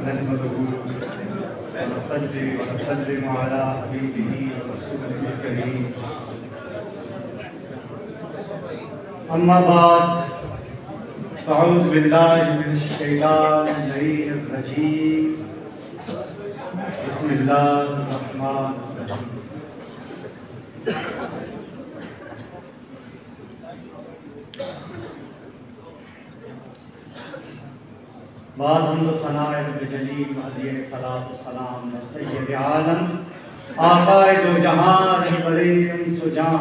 नहमदुहु व नसल्ली व नसल्लिमु अला हबीबिही व रसूलिहिल करीम। अम्मा बाद अऊज़ु बिल्लाहि मिनश शैतानिर रजीम। बिस्मिल्लाहिर रहमानिर रहीम। बाद हमदो सनाए रब्बिल जलील अलैहि सलातो सलाम सय्यद आलम आकाए दो जहां रहबरे सुजां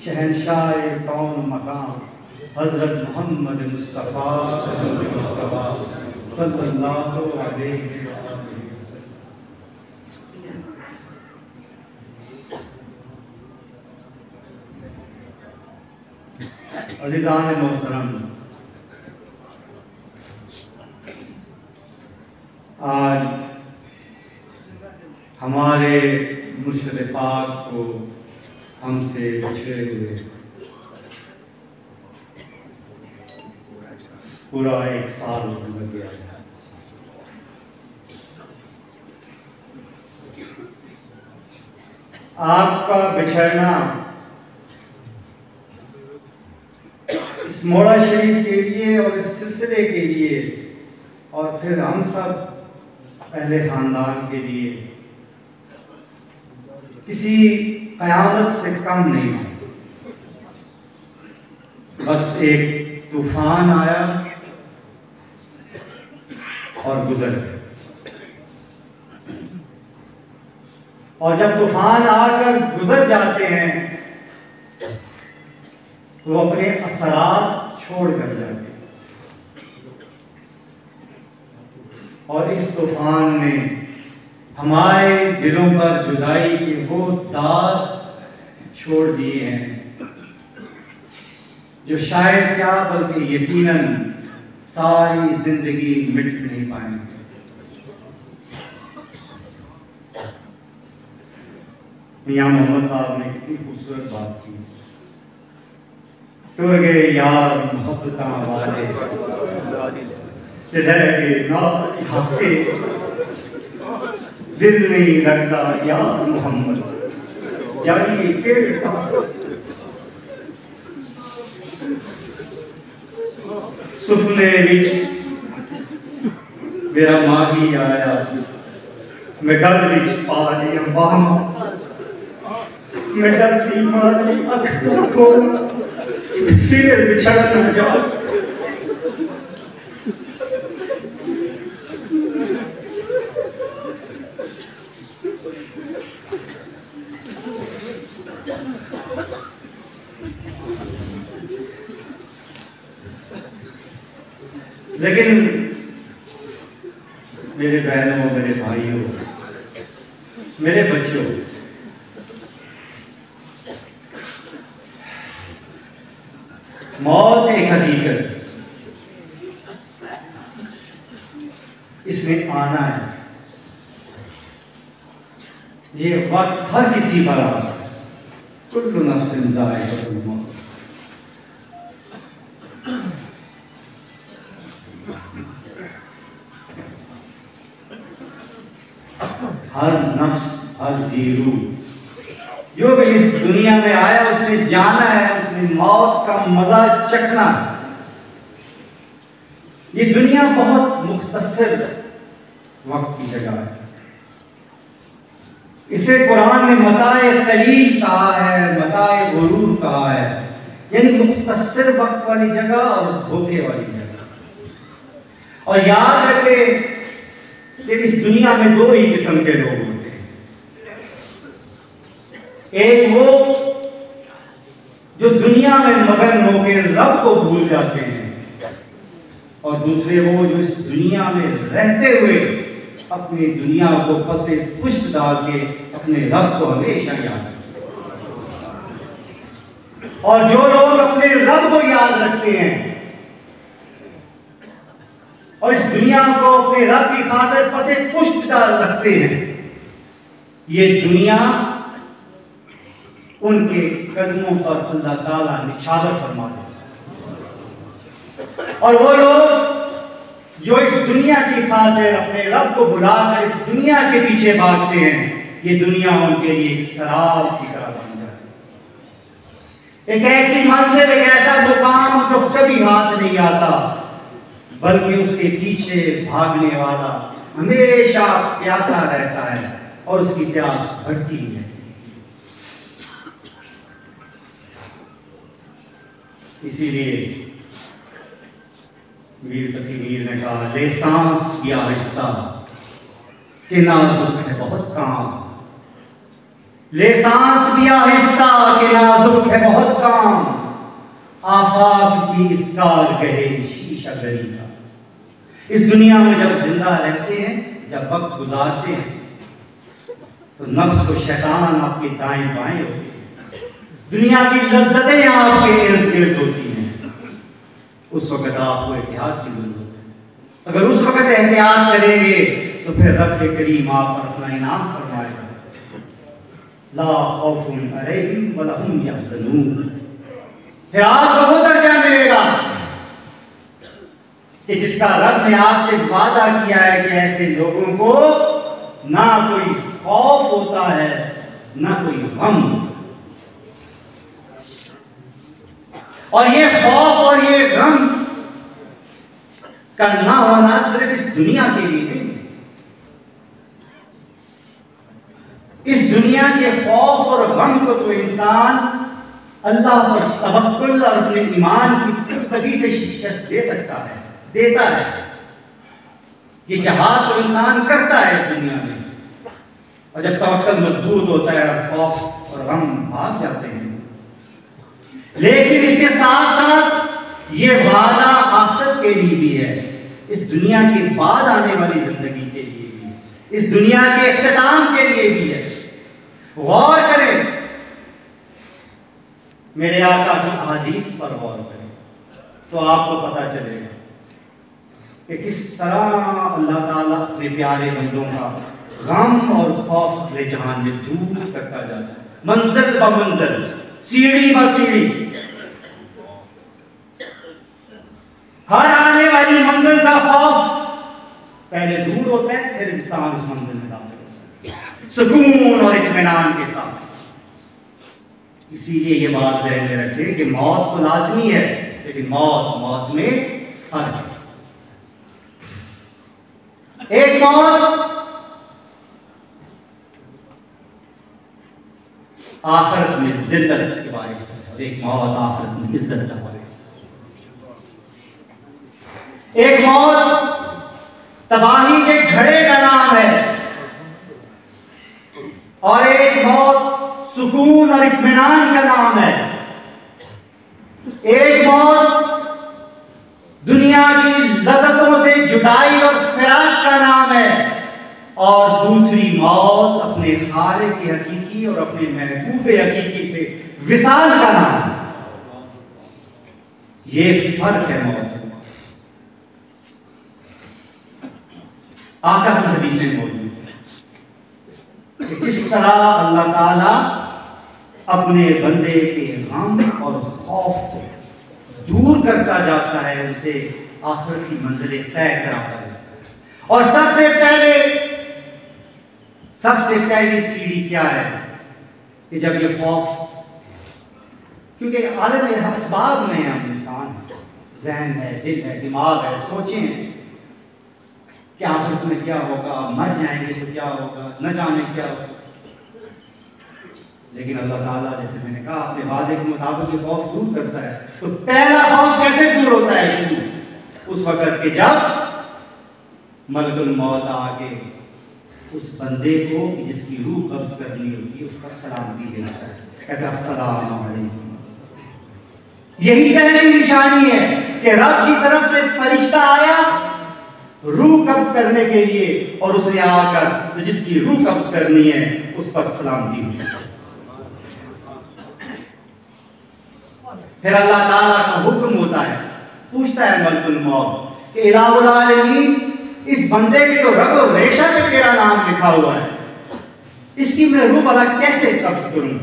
शहंशाह कौन मकाम हज़रत मोहम्मद मुस्तफ़ा सल्लल्लाहु अलैहि वसल्लम। अज़ीज़ान मोहतरम, आज हमारे मुर्शिद पाक को हमसे बिछड़े हुए पूरा एक साल गुजर गया है। आपका बिछड़ना इस मोड़ा शरीफ के लिए और इस सिलसिले के लिए और फिर हम सब पहले खानदान के लिए किसी कयामत से कम नहीं है। बस एक तूफान आया और गुजर गया। और जब तूफान आकर गुजर जाते हैं तो अपने असरात छोड़ कर जाते हैं। और इस तूफान ने हमारे दिलों पर जुदाई के वो दाग छोड़ दिए हैं जो शायद क्या बल्कि यकीनन सारी जिंदगी मिट नहीं पाएंगे। मियां मोहम्मद साहब ने कितनी खूबसूरत बात की। टुर गए यार मोहब्बतां वाले हासे दिल नहीं लगता यार मोहम्मद जाइए केड़े पास। सुफने विच मेरा माही आया मैं गल विच पा लिया बाह मैं डरती मारी अख तो खोल फिर बिछड़ न जा। लेकिन मेरे बहनों, मेरे भाइयों, मेरे बच्चों, मौत एक हकीकत, इसने आना है। ये वक्त हर किसी पर आता है। कुल्लु नफ्सिन ज़ाइक़तुल मौत। हर नफ्स, हर जीरू जो भी इस दुनिया में आया उसने जाना है, उसने मौत का मजा चखना। ये दुनिया बहुत मुख्तसर वक्त की जगह है। इसे कुरान ने मताए कलील कहा है, मताए गुरूर कहा है, यानी मुख्तसर वक्त वाली जगह और धोखे वाली जगह। और याद रखें कि इस दुनिया में दो ही किस्म के लोग होते हैं। एक वो जो दुनिया में मगन होकर रब को भूल जाते हैं, और दूसरे वो जो इस दुनिया में रहते हुए अपनी दुनिया को पसे पुष्ट डाल के अपने रब को हमेशा याद रखते हैं। और जो लोग अपने रब को याद रखते हैं और इस दुनिया को अपने रब की खातिर पसे पुष्ट डाल रखते हैं, ये दुनिया उनके कदमों पर अल्लाह ताला निछावर फरमा देता है। और वो लोग जो इस दुनिया की खातिर अपने रब को बुलाकर इस दुनिया के पीछे भागते हैं, ये दुनिया उनके लिए एक शराब की तरह बन जाती है, एक ऐसी मंजिल, एक ऐसा मुकाम जो कभी हाथ नहीं आता, बल्कि उसके पीछे भागने वाला हमेशा प्यासा रहता है और उसकी प्यास बढ़ती ही रहती है। इसीलिए मीर तकी मीर ने कहा, ले सांस भी आहिस्ता कि नाजुक है बहुत काम, ले सांस भी आहिस्ता कि नाजुक है बहुत काम, आफाक की इस कारगहे शीशा गरी का। इस दुनिया में जब जिंदा रहते हैं, जब वक्त गुजारते हैं, तो नफ्स को शैतान आपके दाएं बाएं होते हैं, दुनिया की लज्जतें आपके इर्द गिर्द होती हैं। उस वक्त आपको एहतियात की जरूरत है। अगर उस वक्त एहतियात करेंगे तो फिर रब करीम आप पर अपना इनाम फरमाएगा, ला खौफुन अलैहिम वला हुम यहज़नून। फिर आपको वो दर्जा मिलेगा कि जिसका रब ने आपसे वादा किया है कि ऐसे लोगों को ना कोई खौफ होता है ना कोई गम। और ये खौफ और ये गम का ना होना सिर्फ इस दुनिया के लिए नहीं, इस दुनिया के खौफ और गम को तो इंसान अल्लाह पर तवक्कुल और अपने ईमान की पुख्तगी से शिकस्त दे सकता है, देता है। ये जहाद तो इंसान करता है इस दुनिया में, और जब तवक्कुल मजबूत होता है और खौफ और गम भाग जाते हैं। लेकिन इसके साथ साथ ये वादा आखिरत के लिए भी है, इस दुनिया के बाद आने वाली जिंदगी के लिए भी है, इस दुनिया के इख्तिताम के लिए भी है। गौर करें, मेरे आका की हदीस पर गौर करें तो आपको पता चलेगा कि किस तरह अल्लाह ताला अपने प्यारे बंदों का गम और खौफ अपने जहान में दूर करता जाता है, मंजिल ब मंजिल, सीढ़ी ब सीढ़ी। हर आने वाली मंजिल का खौफ पहले दूर होता है, फिर इंसान उस मंजिल में दाखिल होता है सुकून और इत्मीनान के साथ। इसीलिए ये बात ज़हन में रखें कि मौत तो लाजमी है, लेकिन मौत में फर्क है। एक मौत आखिरत में जिल्लत के बारे में और एक मौत आखिरत में इज्जत का बारे। एक मौत तबाही के घड़े का नाम है और एक मौत सुकून और इत्मीनान का नाम है। एक मौत दुनिया की लज़्ज़तों से जुदाई और फिराक का नाम है और दूसरी मौत अपने खालिक के हकीकी और अपने महबूब हकीकी से विसाल का नाम है। ये फर्क है मौत। आका की हदीसें मौजूद है कि किस तरह अल्लाह ताला अपने बंदे के गम और खौफ को दूर करता जाता है, उनसे आखिरत की मंजिलें तय कराता जाता है। और सबसे पहली सीढ़ी क्या है कि जब ये खौफ, क्योंकि आलम असबाब में हम इंसान है, जहन है, दिल है, दिमाग है, सोचें कि आखिरत में क्या होगा, मर जाएंगे तो क्या होगा, न जाने क्या होगा। लेकिन अल्लाह ताला, जैसे मैंने कहा, अपने वादे के मुताबिक ये खौफ दूर करता है। तो पहला खौफ कैसे दूर होता है? शुरू उस वक्त के जब मलकुल मौत आके उस बंदे को कि जिसकी रूह कब्ज करनी होती है उस पर सलामती भेजता है, कहता अस्सलाम वालेकुम। यही पहली निशानी है कि रब की तरफ से फरिश्ता आया रूह कब्ज करने के लिए और उसने आकर तो जिसकी रूह कब्ज करनी है उस पर सलामती हुई। फिर अल्लाह ताला का हुक्म होता है, पूछता है मलकुल मौत कि इलाहुल आलमीन, इस बंदे के तो रग और रेशा पे तेरा नाम लिखा हुआ है, इसकी मैं रूह भला कैसे कब्ज करूं,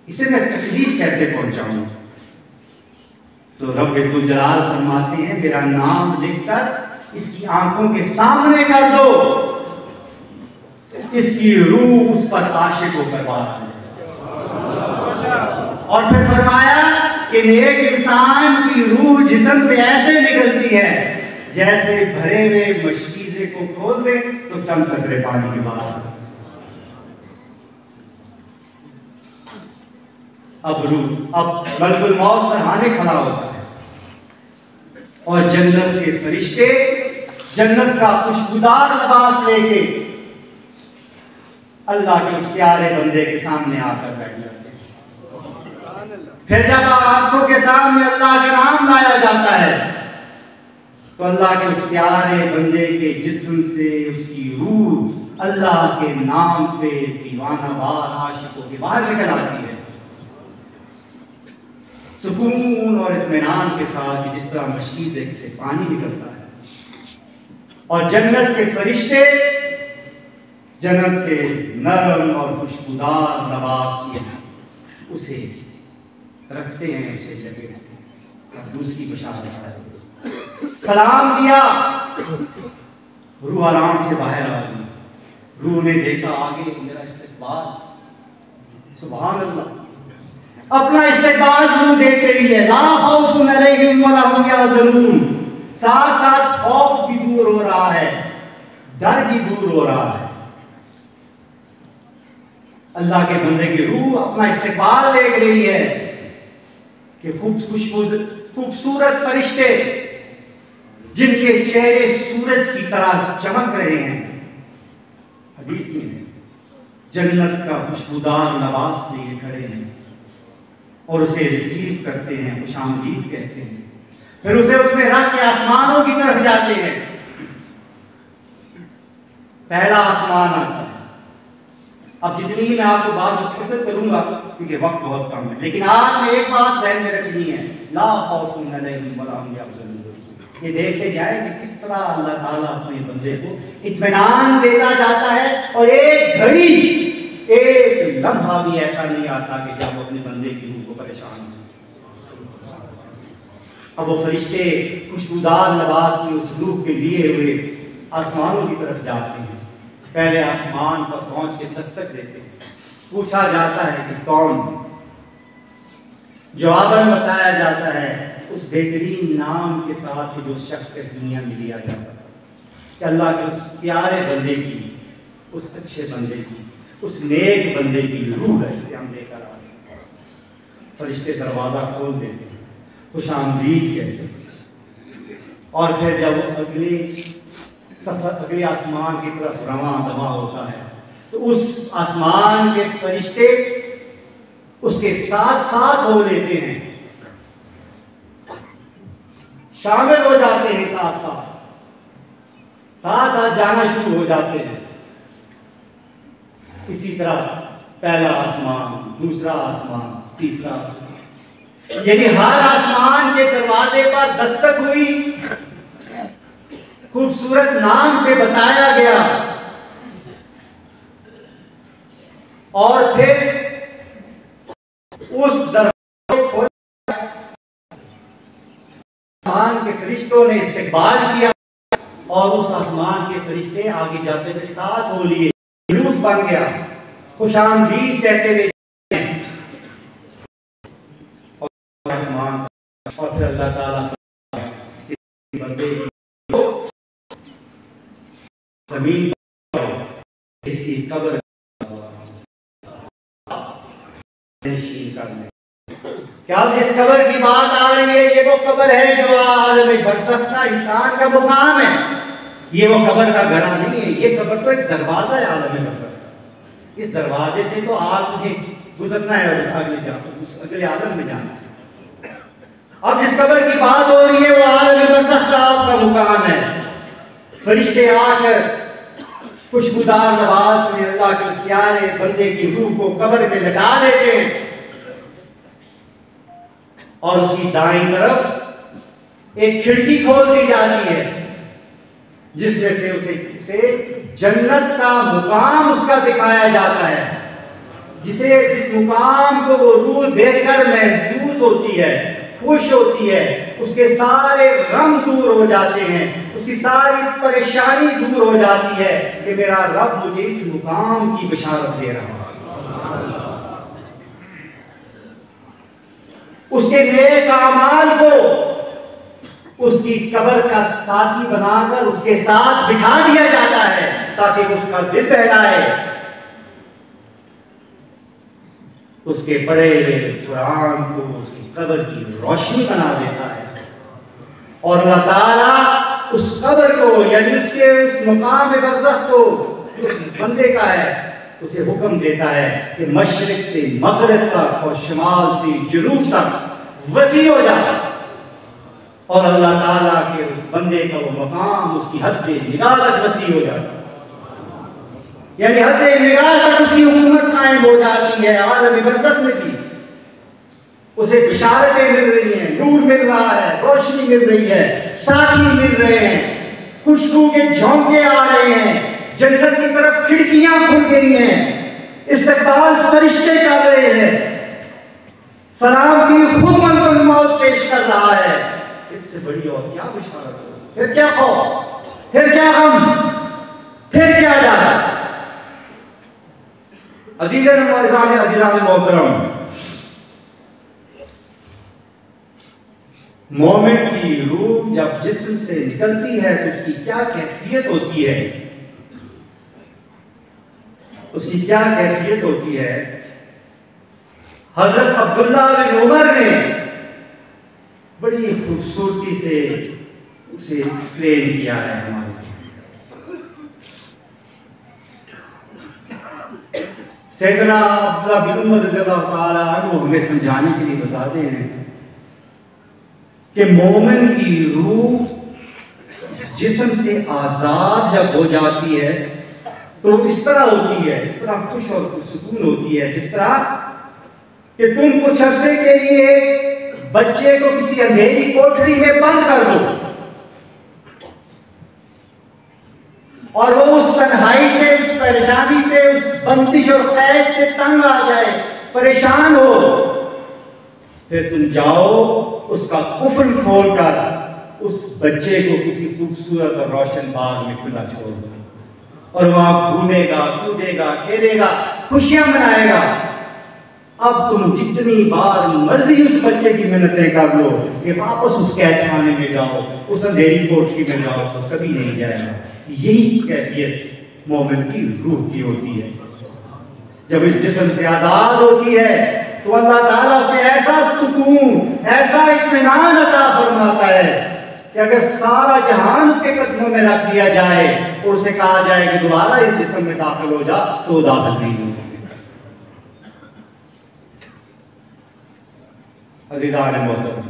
इसे मैं तकलीफ कैसे पहुंचाऊं? तो रब इज़्ज़ुल जलाल फरमाते हैं मेरा नाम लिखकर इसकी आंखों के सामने कर दो, इसकी रूह उस पर आशिक होकर बाहर आ जाए। और फिर फरमाया कि नेक इंसान की रूह जिस्म से ऐसे निकलती है जैसे भरे हुए मशकीज़े को खोल दे तो चंद कतरे पानी के बाहर। अब मलकुल मौत सरहाने खड़ा होता है और जन्नत के फरिश्ते जन्नत का खुशबूदार लिबास लेके अल्लाह के उस प्यारे बंदे के सामने आकर बैठ जाते हैं। फिर जब आंखों के सामने अल्लाह का नाम लाया जाता है तो अल्लाह के उस प्यारे बंदे के जिस्म से उसकी रूह अल्लाह के नाम पे दीवाना बार आशिकों के बाहर निकल आती है, सुकून और इत्मीनान के साथ जिस तरह मशकीज़े से पानी निकलता है। और जन्नत के फरिश्ते जन्नत के नरम और खुशबूदार लिबास में उसे रखते हैं, उसे जगह रहते हैं। और दूसरी बशारत है सलाम दिया, रूह आराम से बाहर आ गई, रूह ने देखा आगे मेरा इस्तिक़बाल, सुभान अल्लाह, अपना इस्तिक़बाल रूह देख रही है। ला खौफुन अलैहिम वला हुम यहज़नून, साथ साथ खौफ भी दूर हो रहा है, डर भी दूर हो रहा है। अल्लाह के बंदे की रूह अपना इस्तिक़बाल देख रही है कि खूबसूरत फरिश्ते जिनके चेहरे सूरज की तरह चमक रहे हैं, हदीस में जन्नत का खुशबूदार लिबास लिए खड़े हैं और उसे रिसीव करते हैं, खुशामदीद कहते हैं। फिर उसे उसमें रख के आसमानों की तरफ जाते हैं। पहला आसमान आता है। अब जितनी ही मैं आपको बात मुख्तसर करूंगा क्योंकि वक्त बहुत कम है, लेकिन आज में एक बात ज़हन में रखनी है, ला खौफुन अलैहिम वला हुम यहज़नून। ये देखे जाए कि किस तरह अल्लाह ताला अपने बंदे को इत्मीनान देता जाता है और एक घड़ी एक लम्हा भी ऐसा नहीं आता कि जब वो अपने बंदे की रूह को परेशान हो। अब वो फरिश्ते खुशबूदार लिबास में उस रूह के लिए हुए आसमानों की तरफ जाते हैं। पहले आसमान पर पहुंच के दस्तक देते हैं, पूछा जाता है कि कौन, जवाबन बताया जाता है उस बेहतरीन नाम के साथ जो शख्स के दुनिया में लिया जाता था कि अल्लाह के उस प्यारे बंदे की, उस अच्छे बंदे की, उस नेक बंदे की रूह है जिसे हम लेकर आ रहे हैं। फरिश्ते दरवाज़ा खोल देते हैं, खुशामदीद कहते हैं। और फिर जब वो अगले आसमान की तरफ रवां दवा होता है तो उस आसमान के फरिश्ते उसके साथ साथ हो लेते हैं, शामिल हो जाते हैं, साथ साथ जाना शुरू हो जाते हैं। इसी तरह पहला आसमान, दूसरा आसमान, तीसरा आसमान, यानी हर आसमान के दरवाजे पर दस्तक हुई, खूबसूरत नाम से बताया गया और फिर उस दरवाजे को आसमान के फरिश्तों ने इस्तकबाल किया और उस आसमान के फरिश्ते आगे जाते हुए साथ हो लिए, जुलूस बन गया, खुशामदीद कहते हुए और आसमान। और फिर अल्लाह ताला बंदे जमीन इसकी कब्र क्या जिस कब्र की बात आ रही है ये वो कब्र है जो आलम बरज़ख का इंसान का मुकाम है। ये वो कब्र का गड़ा नहीं है, ये कब्र तो एक दरवाजा है आलम बरज़ख का। इस दरवाजे से तो आपने गुजरना है और अगले आलम में जाना है। अब जिस कब्र की बात हो रही है वो आलम बरज़ख का आपका मुकाम है। फरिश्ते आकर खुशबूदार लिबास में अल्लाह के उस प्यारे बंदे की रूह को कब्र में लगा देते हैं और उसकी दाईं तरफ एक खिड़की खोल दी जाती है जिसमें से उसे जन्नत का मुकाम उसका दिखाया जाता है, जिस मुकाम को वो रूह देखकर महसूस होती है, खुश होती है, उसके सारे गम दूर हो जाते हैं, उसकी सारी परेशानी दूर हो जाती है कि मेरा रब मुझे इस मुकाम की बशारत दे रहा है। उसके नेक अमाल को उसकी कब्र का साथी बनाकर उसके साथ बिठा दिया जाता है ताकि उसका दिल बहलाए। उसके पढ़े हुए कुरान को उसकी कब्र की रोशनी बना देता है और अल्लाह ताला उस कब्र को यानी उसके उस मुकाम बरज़ख को उस बंदे का है उसे हुक्म देता है कि मशरिक से मगरिब तक और शिमाल से जुनूब तक वसी हो जाए और अल्लाह ताला के उस बंदे का वो मकाम उसकी हद निगाह तक वसी हो जाता है, यानी हद निगाह तक उसकी हुकूमत कायम हो जाती है। आलम बरज़ख में भी उसे बिशारतें मिल रही हैं, नूर मिल रहा है, रोशनी मिल रही है, साथी मिल रहे हैं, खुशबू के झोंके आ रहे हैं, जन्नत की तरफ खिड़कियां खुल गई हैं, इस्तकबाल फरिश्ते कर रहे हैं, सलाम की खुद मलकुल मौत पेश कर रहा है। इससे बड़ी और क्या बिशारत हो? फिर क्या खौफ, फिर क्या गम, फिर क्या डर? अज़ीज़ान मोहतरम, मोमिन की रूह जब जिस्म से निकलती है तो उसकी क्या कैफियत होती है, उसकी क्या कैफियत होती है। हजरत अब्दुल्ला बिन उमर ने बड़ी खूबसूरती से उसे एक्सप्लेन किया है हमारे। सैयदना अब्दुल्ला बिन उमर रज़ियल्लाहु ताला अन्हु हमें समझाने के लिए बताते हैं कि मोमिन की रूह इस जिस्म से आज़ाद जब हो जाती है तो इस तरह होती है, इस तरह खुश और सुकून होती है जिस तरह कि तुम कुछ अरसे के लिए बच्चे को किसी अंधेरी कोठरी में बंद कर दो और वो उस तन्हाई से, उस परेशानी से, उस बंदिश और कैद से तंग आ जाए, परेशान हो, फिर तुम जाओ उसका कुफल खोलकर उस बच्चे को किसी खूबसूरत और रोशन बाग में खुला छोड़ दो और वहां घूमेगा, कूदेगा, खेलेगा, खुशियां मनाएगा। अब तुम जितनी बार मर्जी उस बच्चे की मिन्नतें कर लो कि वापस उस कैद खाने में जाओ, उस अंधेरी कोठरी में जाओ, तो कभी नहीं जाएगा। यही कैफियत मोमिन की रूह की होती है। जब इस जिस्म से आजाद होती है तो अल्लाह ताला उसे ऐसा सुकून, ऐसा इत्मीनान अता फरमाता है कि अगर सारा जहान उसके कदमों में रख दिया जाए और उसे कहा जाए कि दोबारा इस जिस्म में दाखिल हो जा, तो दाखिल नहीं होगा। अज़ीज़ान मोहतरम,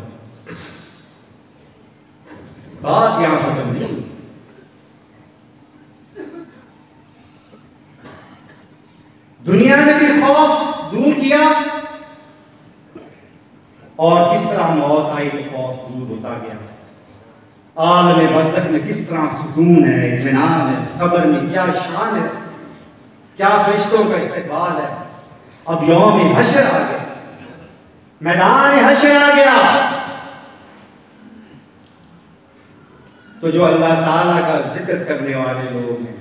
बात यहां खत्म नहीं हुई। दुनिया में भी खौफ दूर किया और किस तरह मौत आई तो खौफ दूर होता गया। आलम बरज़ख में किस तरह सुकून है, इत्मीनान है, कब्र में क्या शान है, क्या फरिश्तों का इस्तक़बाल है। अब यौम हश्र आ गया, मैदान हश्र आ गया, तो जो अल्लाह ताला का जिक्र करने वाले लोग हैं,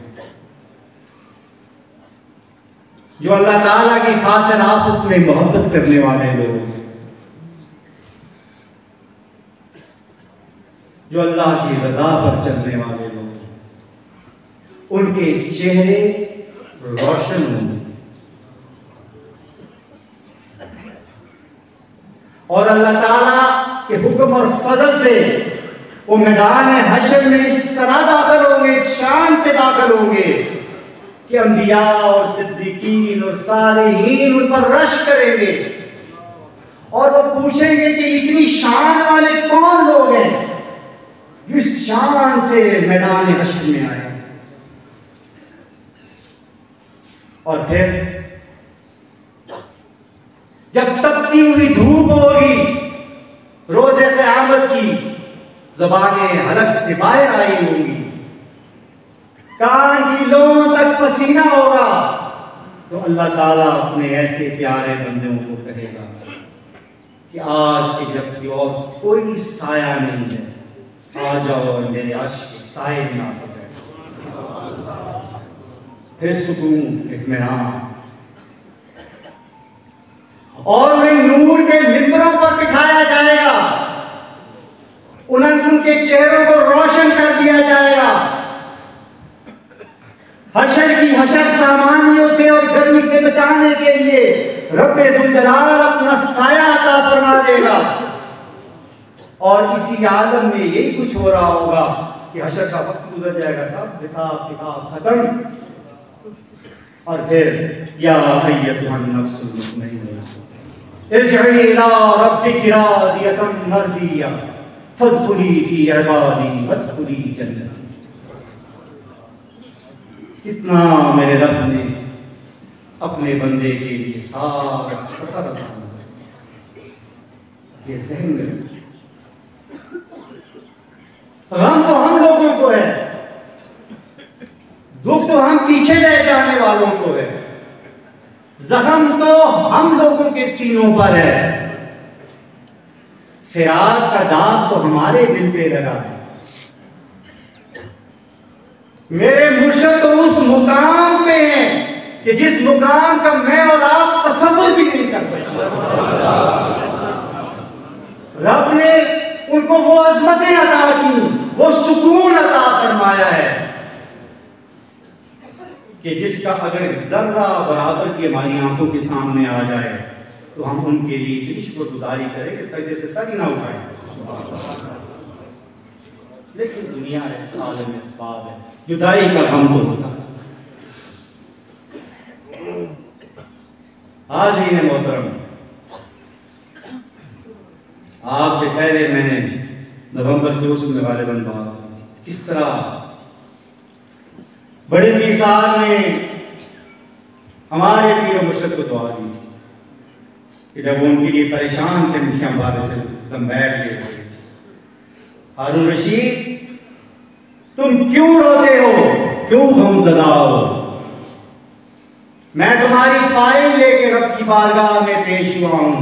जो अल्लाह ताला की खातिर आपस में मोहब्बत करने वाले लोग, जो अल्लाह की रज़ा पर चलने वाले लोग, उनके चेहरे रोशन होंगे और अल्लाह ताला के हुक्म और फजल से वो मैदान हश्र में इस तरह दाखिल होंगे, इस शान से दाखिल होंगे कि अंबिया और सिद्दीकीन और सालिहीन उन पर रश करेंगे और वो पूछेंगे कि इतनी शान वाले कौन लोग हैं जो इस शान से मैदान हश्र में आए। और फिर जब तपती हुई धूप होगी रोज़े क़यामत की, ज़बानें हलक से बाहर आई होंगी, कान की लों तक पसीना होगा, तो अल्लाह ताला अपने ऐसे प्यारे बंदों को कहेगा कि आज के जबकि और कोई साया नहीं है, आ जाओ और मेरे अर्श के साए में आकर बैठो। फिर सुकून, इत्मीनान। और उन्हें नूर के मिंबरों पर बिठाया जाएगा, उनके चेहरों को रोशन कर दिया जाएगा। हशर की हशर सामानियों से और गर्मी से बचाने के लिए रब्बे जुल जलाल अपना साया अता फरमा देगा। और इसी आलम में यही कुछ हो रहा होगा कि हशर का वक्त गुजर जाएगा, सब हिसाब किताब खत्म, और फिर या अय्यतुहन नफ्सुल मुतमइन्ना इरजिई इला रब्बिकी रादियतन मर्दिया फदखुली फी इबादी वदखुली जन्नती। कितना मेरे रब ने अपने बंदे के लिए सारा सफर आसान ये ज़हन में। गम तो हम लोगों को है, दुख तो हम पीछे रह जाने वालों को है, जख्म तो हम लोगों के सीनों पर है, फिराक का दाग तो हमारे दिल पे लगा है। मेरे मुर्शिद तो उस मुकाम पे हैं कि जिस मुकाम का मैं और आप तसव्वुर भी नहीं कर सकते। रब ने उनको वो अज़मतें अता की, वो सुकून अता फरमाया है कि जिसका अगर जर्रा बराबर की हमारी आंखों के सामने आ जाए तो हम उनके लिए इतनी शुक्रगुजारी करें कि सजदे से सर ही ना उठाएं। लेकिन दुनिया है, आलम अस्बाब है, जुदाई का गम तो होता है। हाज़रीन मोहतरम, आपसे पहले मैंने नवंबर के उसमें गालिबन बात किस तरह बड़े पीर साहब ने हमारे पीर मुर्शिद को दुआ दी थी कि जब वो उनके लिए परेशान थे, मुखिया बारे से दम बैठ गए, हारून रशीद तुम क्यों रोते हो, क्यों गमज़दा हो? मैं तुम्हारी फाइल लेके रब की बारगाह में पेश हुआ हूं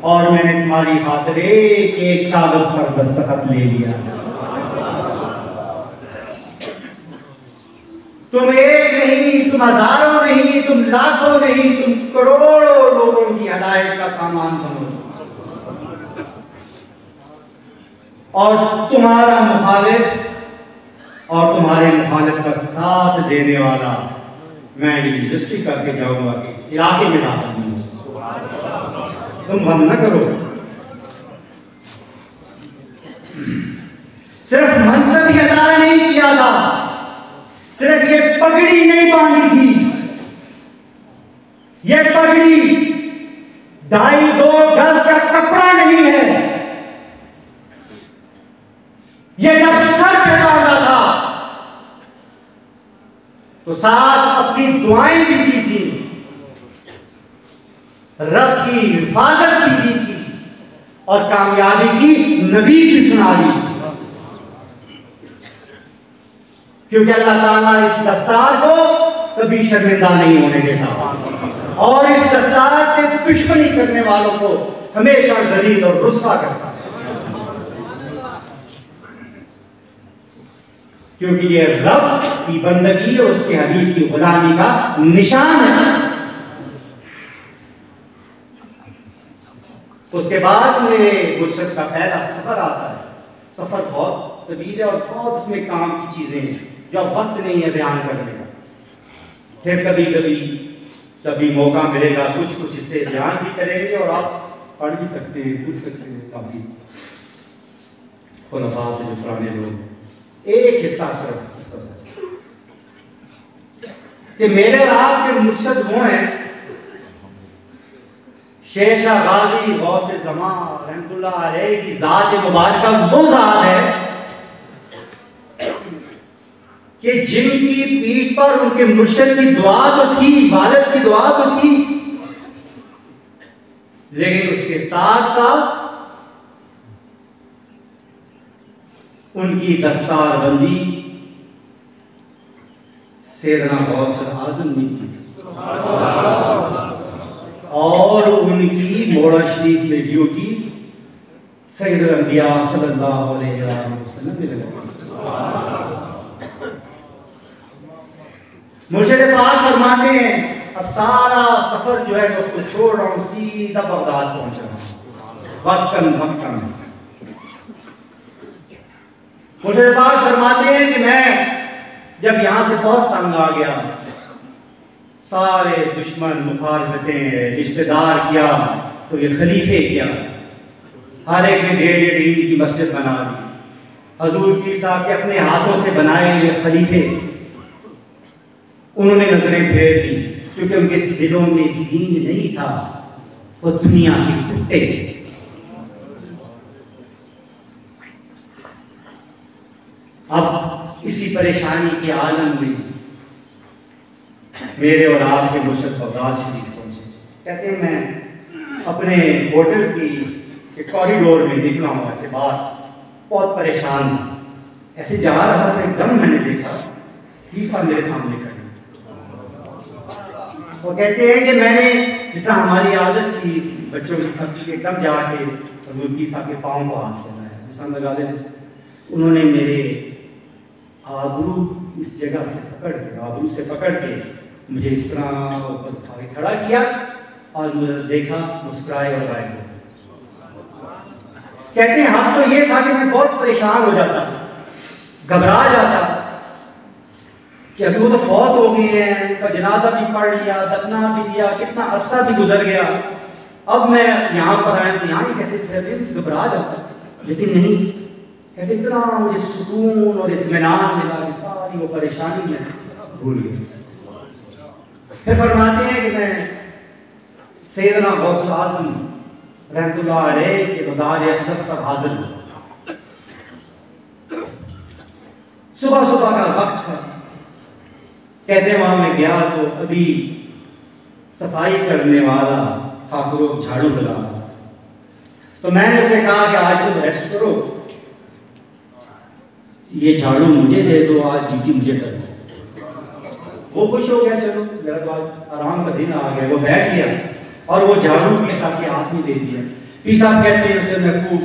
और मैंने तुम्हारी खातिर एक कागज पर दस्तखत ले लिया। तुम एक नहीं, तुम हजारों नहीं, तुम लाखों नहीं, तुम करोड़ों लोगों की हदायत का सामान बनो, और तुम्हारा मुखालिफ और तुम्हारे मुखालिफ का साथ देने वाला मैं ये रजिस्ट्री करके जाऊंगा कि इस इलाके में दाखिल नहीं हो सकता। तुम गम न करो। सिर्फ मनसब ही अदा नहीं किया था, सिर्फ ये पगड़ी नहीं बांधी थी, ये पगड़ी 2.5 गज का कपड़ा नहीं है, ये जब सर पे बांधा था तो साथ अपनी दुआएं भी दी थी, रब की हिफाजत भी दी थी और कामयाबी की नवीद भी सुना दी थी। क्योंकि अल्लाह ताला इस दस्तार को कभी शर्मिंदा नहीं होने देता और इस दस्तार से दुश्मनी करने वालों को हमेशा जलील और रुस्वा करता है। क्योंकि ये रब की बंदगी और उसके हबीब की गुलामी का निशान है। उसके बाद मेरे मुर्शिद का पहला सफर आता है। सफर बहुत तवील है और बहुत उसमें काम की चीजें हैं जो वक्त नहीं है बयान करने का। फिर कभी मौका मिलेगा, कुछ कुछ इससे बयान भी करेंगे और आप पढ़ भी सकते हैं, पूछ सकते हैं काफी खुलफा से जो पुराने लोग। एक हिस्सा सिर्फ कि मेरे और आपके मुर्शिद वो हैं शेर शाह गाजी गौसे ज़मां रहमतुल्लाह अलैह की ज़ात मुबारका वो ज़ात है कि जिनकी पीठ पर उनके मुर्शिद की दुआ तो थी, वालिद की दुआ तो थी, लेकिन उसके साथ साथ उनकी दस्तारबंदी सैयदना गौसे आज़म ने की थी और उनकी मोड़ा शरीफ में ड्यूटी सैयदुल अंबिया सल्लल्लाहु अलैहि वसल्लम। मुर्शिद पाक फरमाते हैं अब सारा सफर जो है उसको छोड़ रहा हूँ, सीधा बगदाद पहुंच रहा हूँ वक्तन वक्तन। मुर्शिद पाक फरमाते हैं कि मैं जब यहाँ से बहुत तंग आ गया, सारे दुश्मन मुखालफतें रिश्तेदार क्या तो ये खलीफे क्या, हर एक ने 1.5 ईंट की मस्जिद बना दी। हजूर पीर साहब के अपने हाथों से बनाए हुए खलीफे उन्होंने नजरें फेर दी, क्योंकि उनके दिलों में दीन नहीं था, वो दुनिया के कुत्ते थे। अब इसी परेशानी के आलम में मेरे और आपके मुर्शिद बगदाद शरीफ पहुंचे। कहते हैं मैं अपने होटल की कॉरिडोर में निकला हूँ, ऐसे बात बहुत परेशान था, ऐसे जा रहा था तो एकदम मैंने देखा ईसा मेरे सामने खड़े। वो कहते हैं कि मैंने, जिस तरह हमारी आदत थी बच्चों के साथ, एकदम जाके हजूर ईसा के पाँव को हाथ लगाया, जिस तरह लगा दे। उन्होंने मेरे आबरू इस जगह से पकड़ के, आबरू से पकड़ के मुझे इस तरह ऊपर उठा के खड़ा किया और मुझे देखा, मुस्कुराए और गायब हो। कहते हैं हम तो ये था कि मैं बहुत परेशान हो जाता, घबरा जाता कि अभी वो तो फौत हो गए हैं, उनका जनाजा भी पढ़ लिया, दफना भी दिया, कितना अरसा भी गुजर गया, अब मैं यहाँ पर आया तो यहाँ ही कैसे थे, घबरा जाता। लेकिन नहीं, कहते इतना मुझे सुकून और इत्मीनान मिला कि सारी वो परेशानी में भूल गई। फिर फरमाते हैं कि मैं सैयदना गौसुल आज़म रहमतुल्लाह अलैह के मज़ार अक़दस पर हाजिर हुआ। सुबह सुबह का वक्त था। कहते हैं वहां मैं गया तो अभी सफाई करने वाला खाकुरो झाड़ू लगा रहा था, तो मैंने उसे कहा कि आज तुम रेस्ट करो, ये झाड़ू मुझे दे दो, आज ड्यूटी मुझे कर दो। वो खुश हो गया, चलो मेरा तो आज आराम का दिन आ गया। वो बैठ गया और वो झाड़ू पीर साहब के हाथ में दे दिया। पीर साहब कहते हैं उसे मैं खूब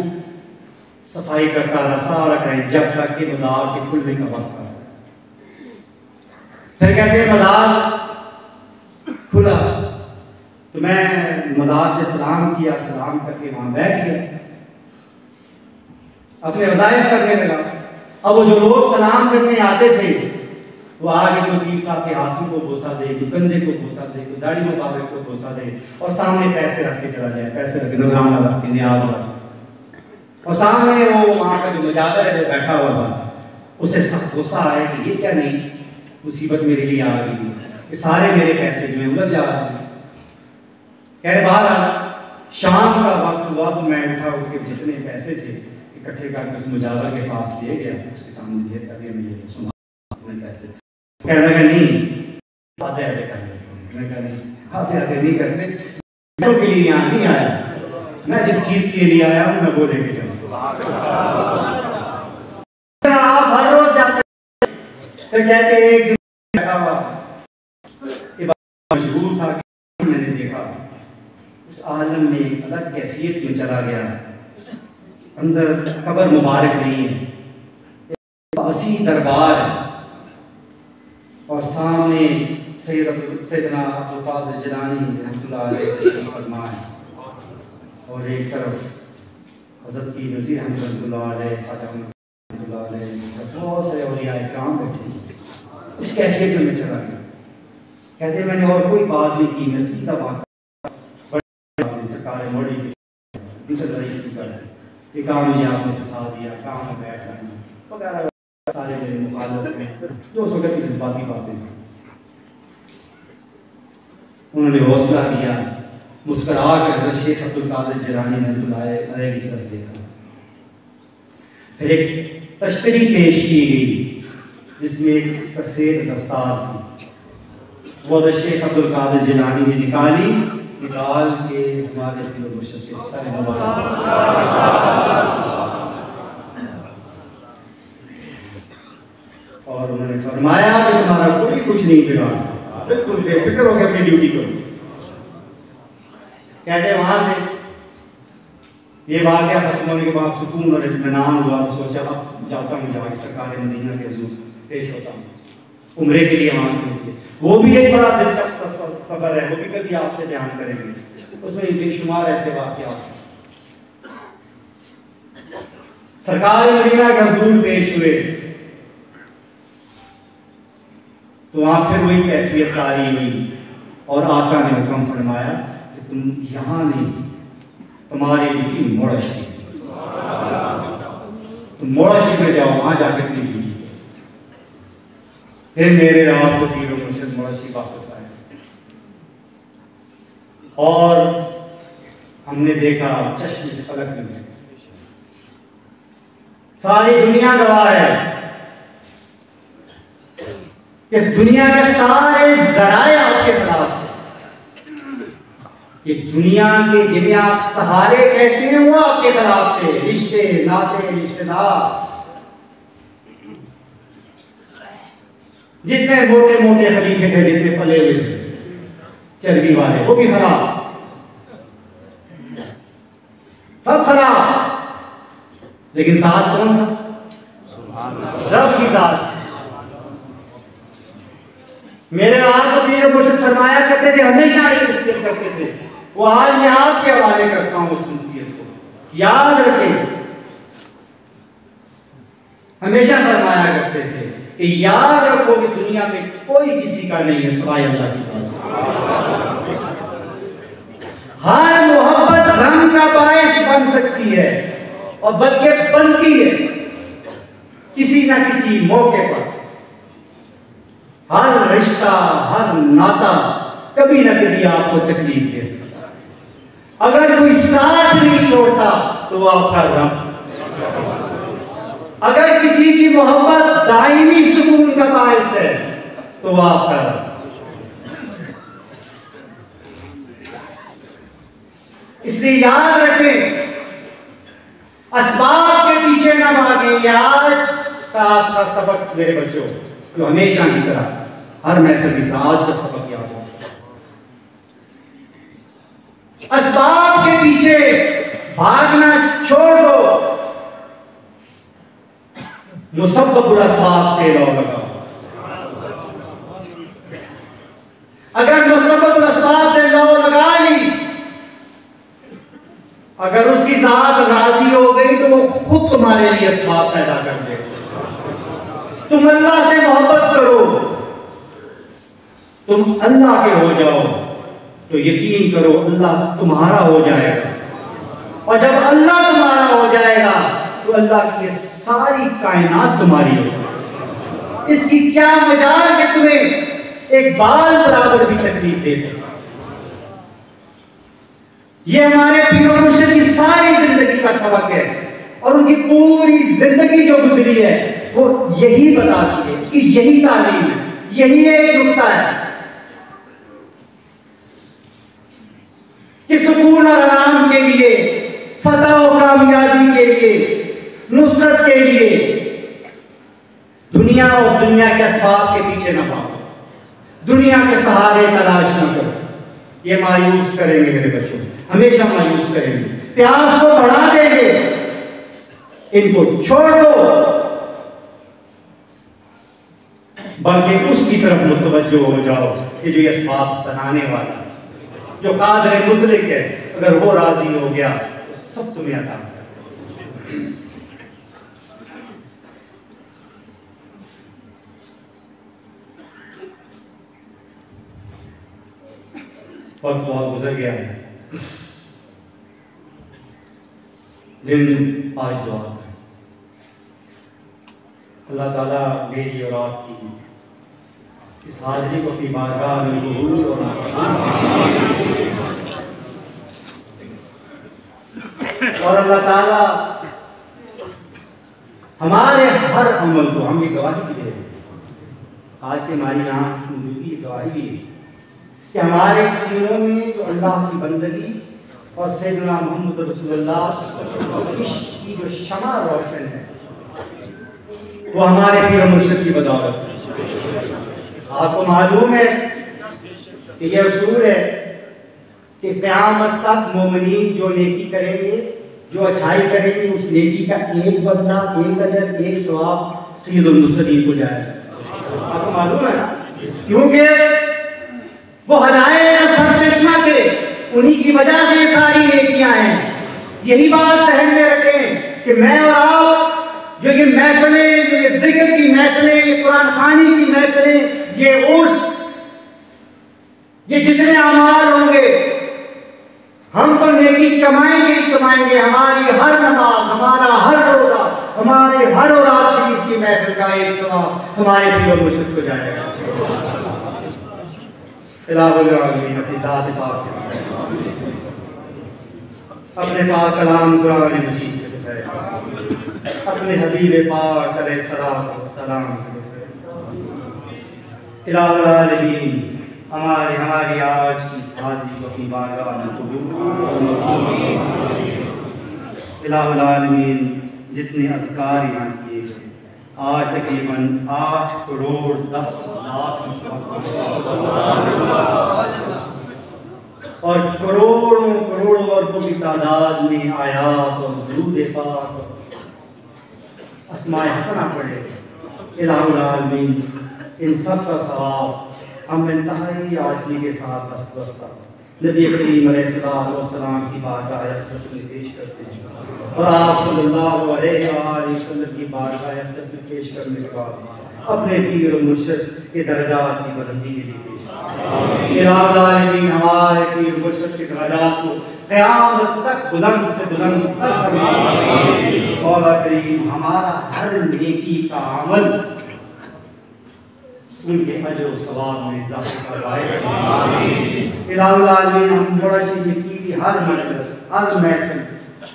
सफाई करता रहा सारा टाइम, जब तक कि मज़ार के खुलने का वक्त आता। फिर कहते हैं मज़ार खुला तो मैं मज़ार पे सलाम किया, सलाम करके वहां बैठ गया, अपने वज़ाइफ करने लगा। अब वो जो लोग सलाम करने आते थे वो आगे को पीर साहब के हाथों को बोसा दे, कंधे को बोसा दे, दाढ़ी मुबारक को बोसा दे, और सामने पैसे रख के चला जाए, पैसे रख के नजराना रख के न्याज रख। और सामने वो वहाँ का जो मुजाहिर है बैठा हुआ था, उसे सख्त गुस्सा आया कि ये क्या नई मुसीबत मेरे लिए आ गई, ये सारे मेरे पैसे जो है उलझ जा रहे हैं। कह रहे बाहर शाम का वक्त हुआ तो मैं उठा उठ के जितने पैसे थे इकट्ठे करके उस मुजाहिर के पास ले गया, उसके सामने दे दिया, मुझे सुना पैसे थे। कहने लगा नहीं आधे आधे कर लेते हैं। मैं कहा नहीं आधे आधे नहीं करते, के लिए यहाँ नहीं आया मैं, जिस चीज के लिए आया हूँ मैं वो लेके जाऊँ। आप हर रोज जाते, फिर कहते एक दिन बैठा हुआ मशहूर था कि मैंने देखा उस आलम में अलग कैफियत में चला गया, अंदर कब्र मुबारक नहीं है, वसी दरबार है और सामने सैयदना अब्दुल कादिर जिलानी रहमतुल्लाह अलैह तशरीफ फरमा है, और एक तरफ हज़रत की नज़ीर अहमद रहमतुल्लाह अलैह, ख्वाजा रहमतुल्लाह अलैह, बहुत सारे औलिया इकराम बैठे। उस कैफियत में चला गया। कहते मैंने और कोई बात नहीं की, मैं सीधा बात सरकार मोड़ी ये काम मुझे आपने फंसा दिया, काम में बैठ रहे हैं वगैरह सारे मेरे मुखालफ में जो उस वक्त की जज्बाती बातें थी। उन्होंने हौसला दिया, मुस्कुरा कर हज़रत शेख अब्दुल कादिर जिलानी रहमतुल्लाह अलैह की तरफ देखा। फिर एक तश्तरी पेश की गई जिसमें एक सफ़ेद दस्तार थी, वो हज़रत शेख अब्दुल कादिर जिलानी ने निकाल के हमारे पीर मुर्शिद से सर मुबारक और उन्होंने फरमाया कि तुम्हारा कोई कुछ नहीं बिगाड़ सकता, बिल्कुल बेफिक्र हो गया, अपनी ड्यूटी करो। कहते वहां से ये वाक़या खत्म होने के बाद सुकून और इत्मीनान हुआ तो सोचा अब जाता हूँ जाके सरकार मदीना के हुज़ूर पेश होता हूँ उम्रे के लिए वहाँ से निकले। वो भी एक बड़ा दिलचस्प सफ़र है, वो भी कभी आपसे बयान करेंगे। उसमें बेशुमार ऐसे वाक़यात सरकार मदीना के हुज़ूर पेश हुए तो वहाँ फिर वही कैफियत तारी हुई और आका ने हुक्म फरमाया कि तुम यहाँ नहीं, तुम्हारे लिए मोड़शी, तुम मोड़शी में जाओ, वहाँ जाकर अपनी बीवी। फिर मेरे रात को पीर मुर्शिद मोड़शी वापस आए और हमने देखा चश्मे फलक में सारी दुनिया गवाह है, इस दुनिया के सारे जराए आपके खिलाफ हैं। ये दुनिया के जिन्हें आप सहारे कहते हैं वो आपके खिलाफ थे, रिश्ते नाते रिश्तेदार जितने मोटे मोटे खलीफे थे, जितने पले हुए चर्बी वाले, वो भी खराब, सब खराब। लेकिन साथ कौन था? रब की जात। मेरे आका पीर मुर्शिद फरमाया करते थे, हमेशा एक नसीहत करते थे, वो आज मैं आपके हवाले करता हूं उस नसीहत को, याद रखें। हमेशा फरमाया करते थे कि याद रखो कि दुनिया में कोई किसी का नहीं है सिवाय अल्लाह की जात। हर मोहब्बत रंग का बायस बन सकती है और बल्कि बनती है किसी ना किसी मौके पर। हर रिश्ता, हर नाता कभी ना कभी आपको तकलीफ दे सकता है। अगर कोई साथ नहीं छोड़ता तो वो आपका रब, अगर किसी की मोहब्बत दायमी सुकून का बायस है तो वो आपका रब। इसलिए याद रखें, असबाब के पीछे न भागे। ये आज का आपका सबक मेरे बच्चों, जो हमेशा की तरह हर महफिल की तरह आज का सबक याद हो। असबाब के पीछे भागना छोड़ दो, मुसब्बबुल असबाब से लौ लगाओ। अगर मुसब्बबुल असबाब से लौ लगा ली, अगर उसकी जात राजी हो गई तो वो खुद तुम्हारे लिए असबाब पैदा कर दे। तुम अल्लाह से मोहब्बत करो, तुम अल्लाह के हो जाओ तो यकीन करो अल्लाह तुम्हारा हो जाएगा। और जब अल्लाह तुम्हारा हो जाएगा तो अल्लाह की सारी कायनात तुम्हारी होगी। इसकी क्या मजाल कि तुम्हें एक बाल बराबर भी तकलीफ दे सके। ये हमारे पीर मुर्शिद की सारी जिंदगी का सबक है और उनकी पूरी जिंदगी जो गुजरी है वो यही बताती है, उसकी यही तालीम है, यही एक नुक्ता है कि सुकून और आराम के लिए, फतह और कामयाबी के लिए, नुसरत के लिए दुनिया और दुनिया के असबाब के पीछे न भागो, दुनिया के सहारे तलाश न करो। ये मायूस करेंगे मेरे बच्चों, हमेशा मायूस करेंगे, प्यास को बढ़ा देंगे। इनको छोड़ दो, बल्कि उसकी तरफ मुतवज्जो हो जाओ कि जो ये असबाब बनाने वाला, जो कादिर मुतलिक है, अगर वो राजी हो गया तो सब तुम्हें अता कर। वक्त बहुत गुजर गया है, दिन आज दुआ है। अल्लाह ताला मेरी और आपकी इस हाजिरी को अपनी बारगाह में कबूल और अल्लाह ताला हमारे हर अमल को, हम ये गवाही भी दे रहे हैं, आज के हमारी यहाँ मौजूदगी गवाही भी है कि हमारे सीनों में जो अल्लाह की बंदगी और सैयदना मोहम्मद रसूलुल्लाह इश्क की जो शमा रोशन है वो हमारे पीर मुर्शिद की बदौलत है। आपको मालूम है कि यह उसूल है कि क़यामत तक मोमिनीन जो नेकी करेंगे जो अच्छाई करेंगे उस नेकी का एक बदला, एक अजर, एक सवाब सय्यदुल मुरसलीन को जाएगा। आपको मालूम है ना, क्योंकि वो हदायत का सरचश्मा थे, उन्हीं की वजह से ये सारी नेकियां हैं। यही बात सहन में रखें कि मैं और आप जो ये महफिलें, जो ये जिक्र की महफिलें, ये कुरान खानी की महफिलें, ये उर्स, ये जितने अमाल होंगे, हम तो नेकी कमाएंगे ही कमाएंगे। हमारी हर नमाज, हमारा हर रोजा, हमारे हर औरात शरीफ की महफिल का एक सवाब हमारे पीर और मुर्शिद को जाएगा। इलाहुल आलमीन अपनी ज़ात पाक के अपने पाक कलाम कुरान मजीद के दिखाए, अपने हबीब पाक अलैहिस्सलाम इलाहुल आलमीन हमारी आज की हाज़िरी को अपनी बारगाह में कबूल फरमाए। इलाहुल आलमीन जितने अज़कार यहाँ किए हैं, आज तकरीबन 8 करोड़ 10 लाख और करोड़ों करोड़ों अरबों की तादाद में आयात और दुरूद पाक अस्माए हसना पढ़े। इलाहुल आलमीन इन सब का सवाब हम इंतहाई आजिज़ी के साथ दस्तबस्ता नबी करीम अलैहिस्सलाम की बारगाह अक़दस में पेश करते हैं और आप सल्लल्लाहु अलैहि वसल्लम की बारगाह अक़दस में पेश करने के बाद अपने पीर और मुर्शिद के दर्जात की बुलंदी के लिए पेश करते हैं। इलाहुल आलमीन हमारे पीर और मुर्शिद के दर्जात को क़यामत तक बुलंद से बुलंद तक फरमाए। मौला करीम हमारा हर नेकी का अमल उनके अजर और सवाब में इज़ाफ़ा करवाए। इलाहुल आलमीन हम बड़ा सी की हर मजलिस, हर महफिल,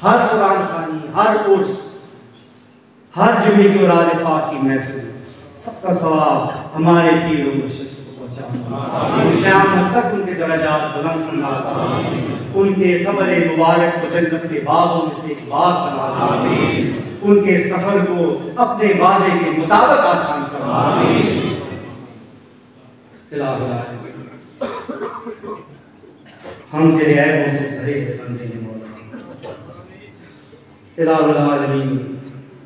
हर कुरान खानी, हर उर्स, हर जुमे की औराद पाक की महफिल, सबका सवाब हमारे पीर और मुर्शिद को पहुँचाना, क़यामत तक उनके दर्जात बुलंद फरमाता, उनके कब्र मुबारक को जन्नत के बागों में से एक बाग बनाता, उनके सफ़र को अपने वादे के मुताबिक आसान फरमाता। हम तेरे ऐबों से भरे हुए बंदे हैं मौला। इलाहुल आलमीन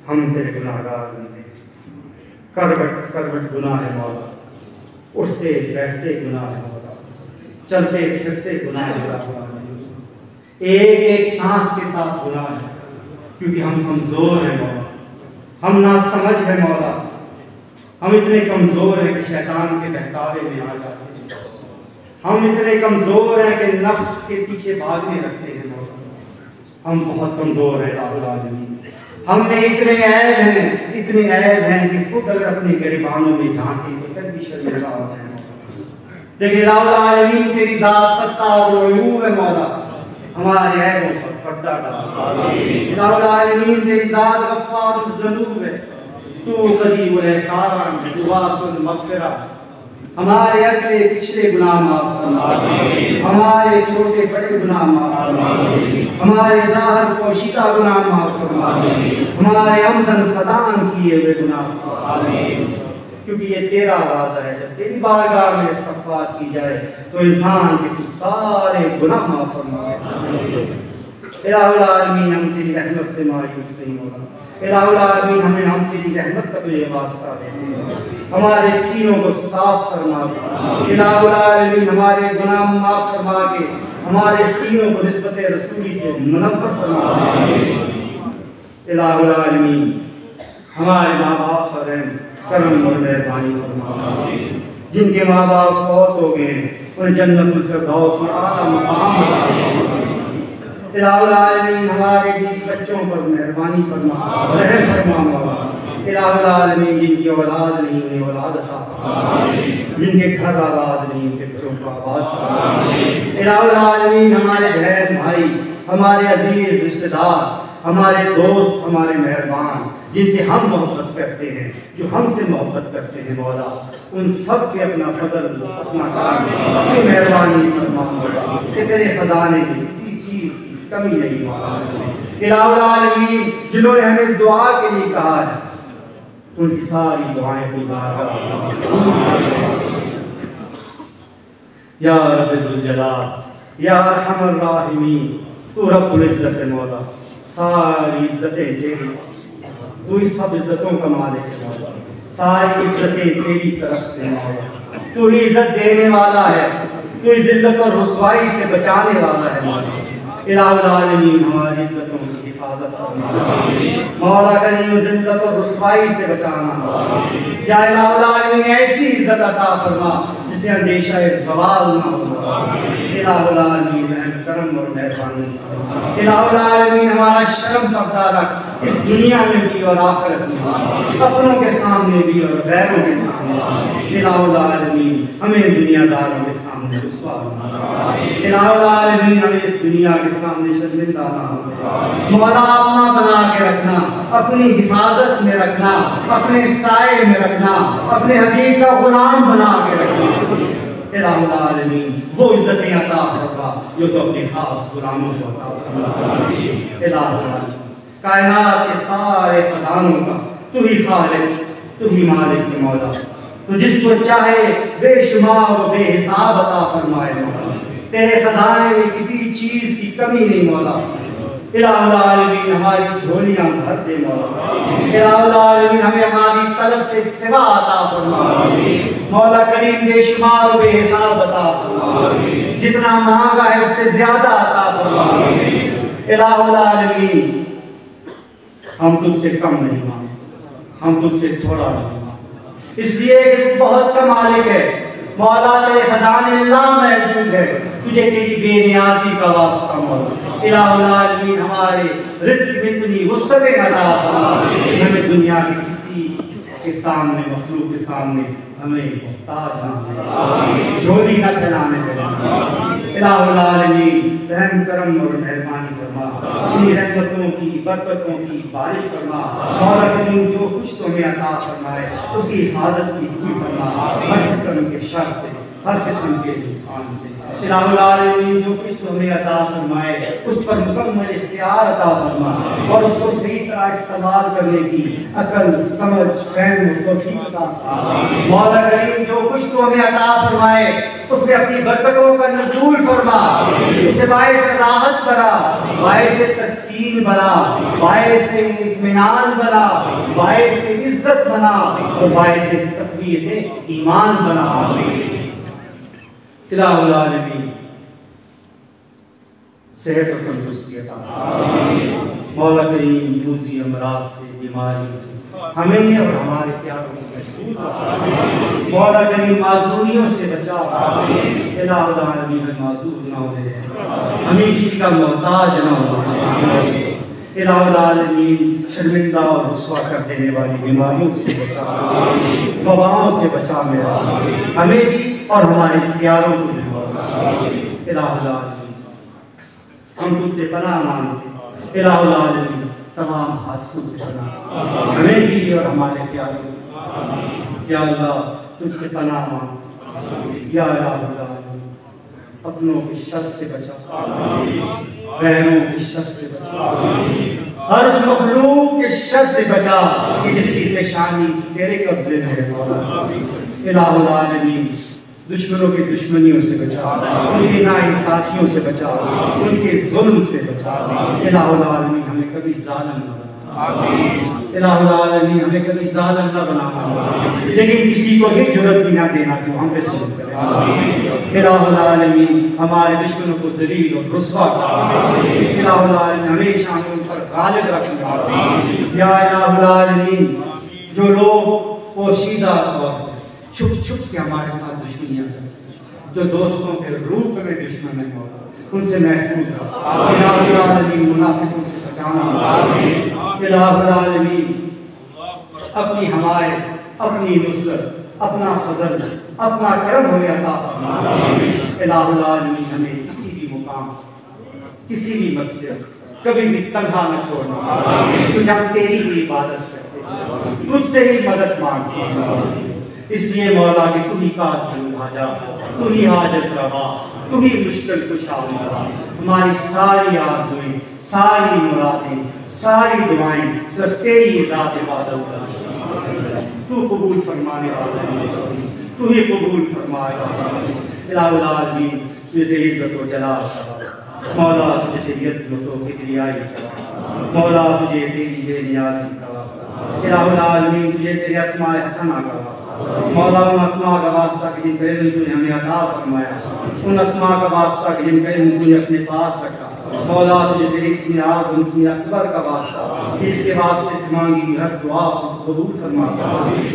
हम तेरे गुनाहगार बंदे, करवट करवट गुनाह है मौला, उठते बैठते गुनाह है मौला, चलते फिरते गुनाह है, एक एक सांस के साथ गुनाह है, क्योंकि हम कमज़ोर हैं मौला, हम नासमझ हैं मौला, हम इतने कमज़ोर हैं कि शैतान के बहकावे में आ जाते हैं, हम इतने कमज़ोर हैं कि नफ्स के पीछे भागने लगते हैं मौला, हम बहुत कमज़ोर हैं इलाहुल आलमीन। हमने इतने ऐब हैं कि खुद अगर अपने गिरबानों में झांके तो फिर भी शर्मिंदा होते हैं मौला। लेकिन इलाहुल आलमीन तेरी ज़ात सत्ता और उलूम है मौला, हमारे ऐबों पर पर्दा डाल। इलाहुल आलमीन तेरी ज़ात गफ़्फ़ार ज़ुनूब है, तू क़रीबुल एहसान, तू वासिउल मग़फ़िरा, हमारे अगले पिछले गुनाह माफ़ फरमा, हमारे छोटे बड़े गुनाह माफ़ फरमा, हमारे ज़ाहिर पोशीदा गुनाह माफ़ फरमा, हमारे अमदन ख़तान किए हुए गुनाह फरमा, क्योंकि ये तेरा वादा है जब तेरी बारगाह में इस्तग़फ़ार की जाए तो इंसान के तू सारे गुनाह माफ़ फरमाए। इलाहुल आलमीन हम तेरी रहमत से मायूस नहीं होना, इलाहुल आलमीन हम तेरी रहमत का तुझे वास्ता देते हैं, हमारे सीनों को साफ फरमा दे। इलाहुल आलमीन हमारे गुनाह माफ़ फरमा के हमारे सीनों को निस्बत रसूली से मुनव्वर फरमा दे। इलाहुल आलमीन हमारे माँ बाप पर करम और मेहरबानी फरमा, जिनके माँ बाप फौत हो गए उन्हें जन्नतुल फिरदौस में आला मकाम अता। इलाहुल आलमीन हमारे बीवी बच्चों पर मेहरबानी फरमा, रहम फरमा मौला। इलाहुल आलमीन जिनकी औलाद नहीं उन्हें औलाद अता फरमा, जिनके घर आबाद नहीं उनके घरों को आबाद फरमा। इलाहुल आलमीन हमारे बहन भाई, हमारे अजीज रिश्तेदार, हमारे दोस्त, हमारे मेहरबान, जिनसे हम मोहब्बत करते हैं, जो हमसे मोहब्बत करते हैं मौला, उन सब के अपना फजल, अपना काम, अपनी मेहरबानी फरमा मौला, कि तेरे खजाने में किसी चीज़ की कमी नहीं मौला। इलाहुल आलमीन जिन्होंने हमें दुआ के लिए कहा है उनकी सारी दुआएं कोई या रब्बुल जलाल, या अरहमर राहिमीन, तू रब्बुल इज्जत है मौला, सारी इज्जतें तेरी, तू इस सब इज्जतों का मालिक है मौला, सारी इज्जतें तेरी तरफ से मौला, तू ही इज्जत देने वाला है, तू इस इज्जत और रुसवाई से बचाने वाला है मौला। इलाहुल आलमीन हमारी इज्जतों की हिफाजत फरमा मौला, करीम इज्जत और रुसवाई से बचाना या इलाहुल आलमीन, ऐसी इज्जत अता फरमा जिसे अंदेशा ज़वाल ना हो। इलाहुल आलमीन रहम करम और मेहरबानी, इलाहुल आलमीन हमारा शर्म पर्दा रख इस दुनिया में भी और आखिरत में, अपनों के सामने भी और गैरों के सामने। इलाहुल आलमीन हमें दुनियादारों के सामने रुसवा ना, इलाहुल आलमीन हमें इस दुनिया के सामने शर्मिंदा ना हो। मौला अपना बना के रखना, अपनी हिफाजत में रखना, अपने साए में रखना, अपने हबीब का गुलाम बना के रखना। इलाहुल आलमीन वो इज्जतें अता फरमा जो तो अपने खास गुलामों को अता फरमा। इलाहुल आलमीन कायनात के सारे खजानों का तू ही खालिक, तू ही मालिक के मौला, तू जिसको चाहे बेशुमार और बेहिसाब अता फरमाए मौला, तेरे खजाने में किसी चीज की कमी नहीं मौला। इलाहुल आलमीन हमारी झोलियां भर दे मौला, इलाहुल आलमीन हमें हमारी तलब से सिवा अता फरमा मौला, करीम बेशुमार और बेहिसाब अता फरमा, जितना मांगा है उससे ज्यादा अता फरमा। इलाहुल आलमीन हम तुझसे कम नहीं मांगे, हम तुझसे थोड़ा नहीं मांगे, इसलिए कि तू बहुत का मालिक है मौला, तेरे खजाने लामहदूद है, तुझे तेरी बेनियाजी का वास्ता मौला। इलाहुल आलमीन हमारे रिज़्क़ में इतनी वुसअत अता फरमा, हमें दुनिया के किसी के सामने, मखलूक के सामने हमें मुहताज ना होने, झोली न फैलाने देना। इलाहुल आलमीन रहम करम और मेहरबानी फरमा, अपनी रहमतों की बरकतों की बारिश फरमा मौला, करीम जो कुछ तुम्हें अता फरमाए उसकी हिफाजत की हुई फरमा, हर किस्म के शर से, हर किस्म के नुकसान से। इलाहुल आलमीन जो कुछ तुम्हें अता फरमाए उस पर मुकम्मल इख्तियार अता फरमा और उसको सही तरह इस्तेमाल करने की अकल, समझ, फहम और तौफीक अता फरमा मौला, करीम जो कुछ तुम्हें अता फरमाए उसमें अपनी बरकतों का नज़ूल फरमा, उसे बाइस राहत बना, बाइस तस्कीन बना, बाइस इत्मीनान बना, बाइस इज्जत बना और बाइस तक़वियत ईमान बना। इलाहुल आलमीन सेहत और तंदुरुस्ती अता मौला, करीम यूज़ी अमराज से, बीमारियों से हमें और हमारे प्यारों को मौला, करीम माजूरियों से बचा। इलाहुल आलमीन हमें माजूर ना होने दे, हमें किसी का मोहताज ना होने। इलाहुल आलमीन शर्मिंदा और रुसवा कर देने वाली बीमारियों से बचा, वबाओं से बचा मेरा, हमें भी और हमारे प्यारों को भी। इलाहुल आलमीन हम तुझसे पनाह मांगते, इलाहुल आलमीन तमाम हादसों से पनाह हमें भी और हमारे प्यारों को। या अल्लाह तुझसे पनाह मांगते, या इलाहुल आलमीन अपनों की शर से बचा, गैरों की शर से बचा, हर उस मखलूक के शर से बचा कि जिसकी पेशानी तेरे कब्जे में है मौला। इलाहुल आलमीन दुश्मनों की दुश्मनियों से बचा, उनकी नाइंसाफियों से बचा, उनके जुल्म से बचा। इलाहुल आलमीन हमें कभी जालिम न बना, इलाहुल आलमीन हमें कभी जालिम न बना, लेकिन किसी को भी जुर्रत भी ना देना कि हम पे जुल्म करें। इलाहुल आलमीन हमारे दुश्मनों को ज़लील और रुसवा कर, इलाहुल आलमीन हमेशा हमें उन पर गालिब रखना। या इलाहुल आलमीन जो लोग पोशीदा और छुप छुप के हमारे साथ दुश्मनियाँ करते, जो दोस्तों के रूप में दुश्मन है मौला, उनसे महफूज रहो। इलाहुल आलमीन मुनाफिकों से बचाना। इलाहुल आलमीन अपनी हमारे, अपनी नुसरत, अपना फजल, अपना करम हमें अता फरमा। इलाहुल आलमीन हमें किसी भी मुकाम, किसी भी मसले कभी भी तन्हा न छोड़ना, क्योंकि हम तेरी ही इबादत करते, तुझसे ही मदद मांगते हैं। इसलिए मौला कि तू ही काज़ी हाजा, तू ही हाजत रवा, तू ही मुश्किल कुशा मौला। हमारी सारी आरज़ुएं, सारी मुरादें, सारी दुआएं सिर्फ तेरी ज़ात इबादत, तू कबूल फरमाने वाला है, तू ही कबूल फरमाएगा। इलाहुल आलमीन तेरी इज़्ज़त व जलाल मौला, तुझे तेरी अज़मत व किबरियाई मौला तुझे तेरी बेनियाज़ी का वास्ता, इलाहुल आलमीन तुझे तेरे अस्माए हसना का वास्ता, मौला उन अस्मा का वास्ता कि जिनका इल्म तूने हमें अता फरमाया, उन अस्मा का वास्ता कि जिनका इल्म तूने अपने पास रखा, मौला तुझे तेरे इस्म आज़म इस्म अकबर का वास्ता, इसके वास्ते से मांगी हर दुआ कबूल फरमा।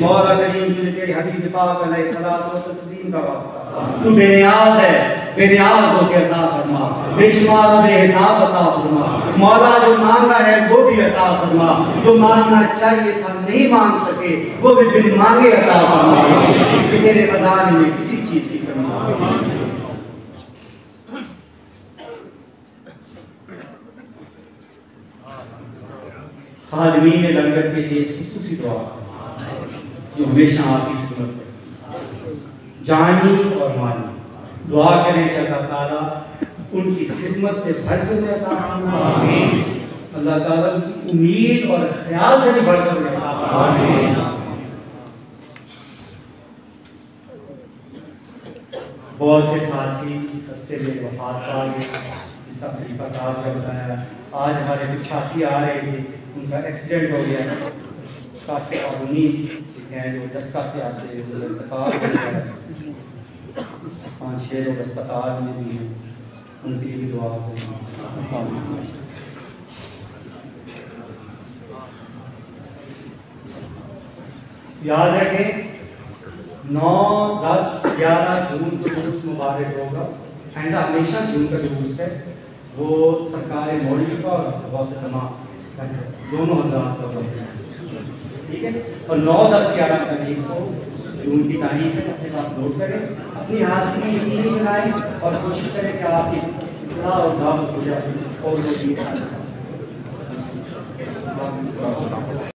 मौला करीम तुझे तेरे हबीब पाक अलैहिस्सलातु व तस्लीम का वास्ता, तू बेनियाज है, बेनियाज होकर अता फरमा, बेशुमार बेहिसाब अता फरमा। मौला जो मांगा है वो भी अता फरमा, जो मांगना चाहिए था नहीं मांग सके वो भी बिन मांगे अता फरमा, कि तेरे खजाने में किसी चीज की कमी नहीं। खादमीन लंगर के लिए खुसूसी दुआ जो हमेशा आपकी खिदमत है, जानी और मानी दुआ करें कि अल्लाह ताला उनकी खिदमत से बढ़कर रहता है, अल्लाह ताला उनकी उम्मीद और ख्याल से भी बढ़कर रहता है। बहुत से साथी सबसे वफात पा गए, जिसका खलीफा ताज करता है। आज हमारे कुछ साथी आ रहे थे, उनका एक्सीडेंट हो गया, काशिफ आबुनी हैं जो दस्का से आते हैं, वो अस्पताल में 5-6 लोग अस्पताल में भी हैं, उनके लिए भी दुआ करें। याद रखें 9, 10, 11 जून को जुलूस मुबारक होगा। आइंदा हमेशा जून का जुलूस है, वो सरकार मौलवी का और बहुत से तमाम दोनों हज़रात का होगा, ठीक है। और 9, 10, 11 तारीख को जून की तारीख है, अपने पास नोट करें, अपनी हाजिरी यकीनी बनाएं और कोशिश करें कि आपकी इत्तला और दावत हो जाए और लोग